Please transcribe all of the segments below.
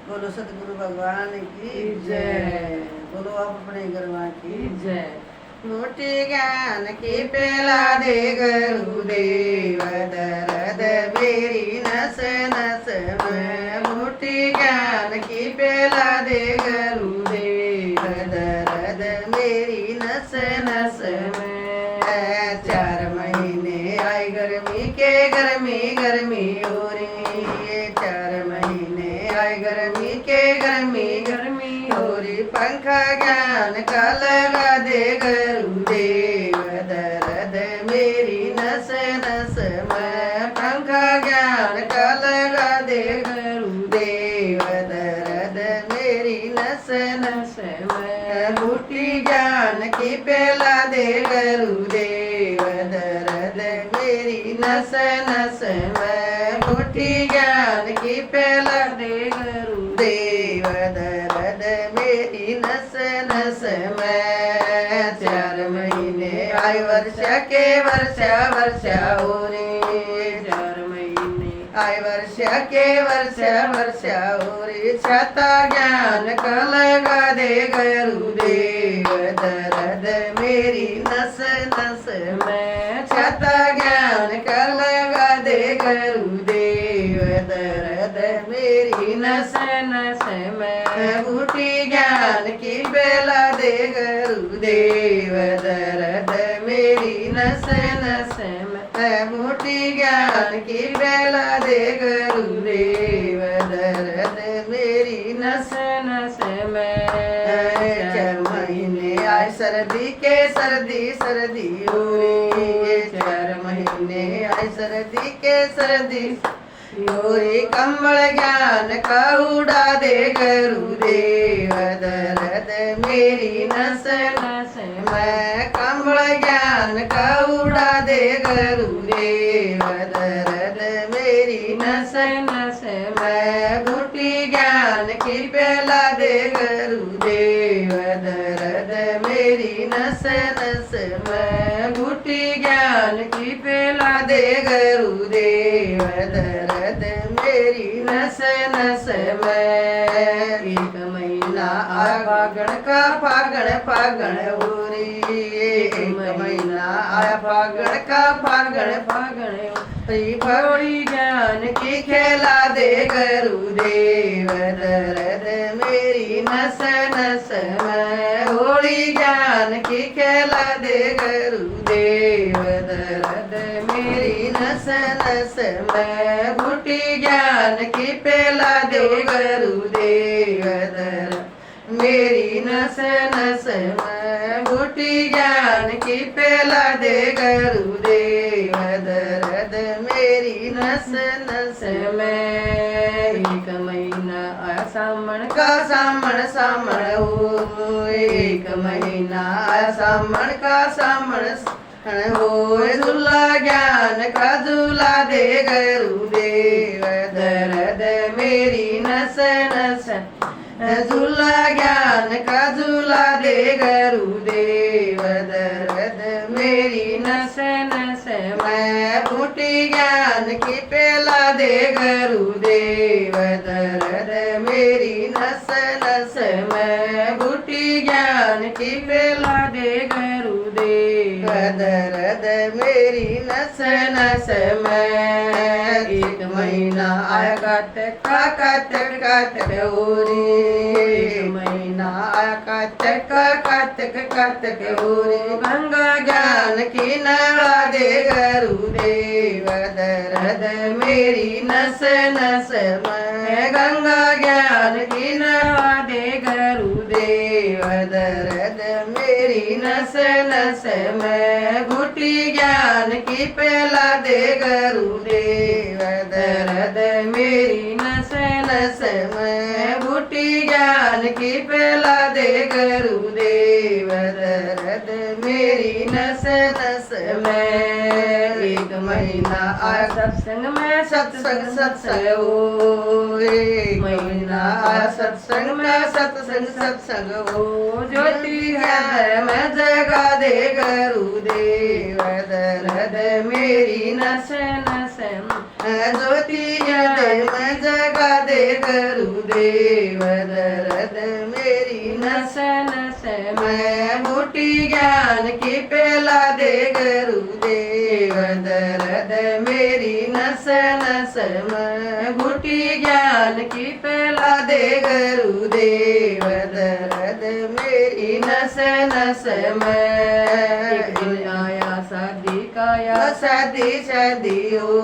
बोलो सतगुरु भगवान की जय। बोलो आप अपने गरवा की जय। मोटी ज्ञान की पेला दे गुरुदेव दर्द मेरी नस नस में। मोटी ज्ञान की पेला दे गुरुदेव दर्द मेरी नस नस में। 4 महीने आई गर्मी के गर्मी गर्मी हो रही। 4 महीने आई गर्मी के गर्मी गर्मी हो रही। पंखा ज्ञान का लगा दे गुरुदेव दर्द मेरी नस नस में। पंखा ज्ञान का लगा दे गुरुदेव दर्द मेरी नस नस में। बूटी ज्ञान की पेला दे गुरुदेव दर्द मेरी नस नस में। बूटी ज्ञान की पेला दे गुरुदेव दर्द मेरी नस नस में। 4 महीने आई वर्षा के वर्षा वर्षा हो रही। 4 महीने आई वर्षा के वर्षा वर्षा हो रही। छाता ज्ञान का लगा दे गुरुदेव दर्द मेरी नस नस में। छाता ज्ञान का लगा दे गुरुदेव दर्द मेरी नस नस में। बूटी ज्ञान की बेला दे गुरुदेव दर्द मेरी नस नस में। बूटी ज्ञान की बेला दे गुरुदेव दर्द मेरी नस नस में। 4 महीने आए सर्दी के सर्दी सर्दी हो रही। 4 महीने आए सर्दी के सर्दी गोरी। कंबल ज्ञान का उड़ा दे गुरुदेव दर्द मेरी नस नस में। कंबल ज्ञान का उड़ा दे गुरुदेव दर्द मेरी नस नस में। बूटी ज्ञान की पेला दे गुरुदेव दर्द मेरी नस नस में। बूटी ज्ञान की पेला दे गुरुदेव दर्द मेरी नस नस में। 1 महीना आया फागण का फागण फागण हो रही। 1 महीना आया फागण का फागण फागण हो रही। बड़ी ज्ञान की खेला दे गुरुदेव दर्द मेरी नस नस में। होली ज्ञान की खेला दे गुरुदेव दर्द मेरी नस नस में। बूटी ज्ञान की पेला दे गुरुदेव दर्द मेरी नस नस में। बूटी ज्ञान की पेला दे गुरुदेव दर्द मेरी नस नस में। 1 महीना आया सामण का सामण सामण हो। 1 महीना आया सामण का सामण हो। झूला ज्ञान का झूला दे गुरुदेव दर्द मेरी नस नस। झूला ज्ञान का झूला दे गुरुदेव दर्द मेरी नस नस में। बूटी ज्ञान की पेला दे गुरुदेव दर्द मेरी नस नस में। बूटी ज्ञान की पेला दे गुरुदेव दर्द मेरी नस नस में। 1 महीना आया काटक का काटक काटक हो रही। 1 महीना आया काटक का काटक काटक हो रही। गंगा ज्ञान की नला दे गुरुदेव दर्द मेरी नस नस में। गंगा ज्ञान की नला दे गुरुदेव दर्द मेरी नस नस में। बूटी ज्ञान की पेला दे गुरुदेव दर्द मेरी नस नस में। बूटी ज्ञान की पेला दे गुरुदेव दर्द मेरी नस नस में। 1 महीना आया सत्संग में सत्संग सत्संग हो। 1 महीना आया सत्संग में सत्संग सत्संग हो। ज्योति हृदय में जगा दे गुरुदेव दर्द मेरी नस नस ज्योतिया दे मैं जगा दे गुरुदेव दर्द मेरी नस नस मैं बूटी ज्ञान की पेला दे गुरुदेव दर्द मेरी नस नस मैं बूटी ज्ञान की पेला दे गुरुदेव दर्द मेरी नस नस एक दिन मैं आया शादी का या शादी शादी हो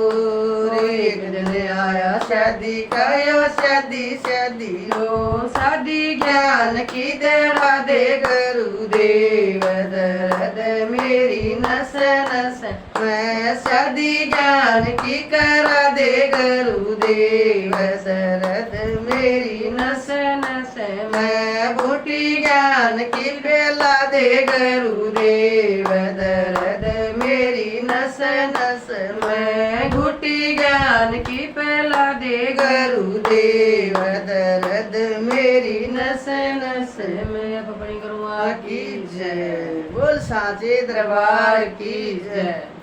रे एक दिन आया शादी का यो शादी शादी हो शादी ज्ञान की देवा दे गुरुदेव दर्द मेरी नस नस मैं शादी ज्ञान की करा दे गुरुदेव शरद मेरी नस नस मैं बूटी ज्ञान की पेला दे गुरुदेव दर्द मेरी नस नस मैं बूटी ज्ञान की पहला दे गुरुदेव दर्द मेरी नस नस मैं अब अपनी करूँगा की जय बोल साचे दरबार की जय।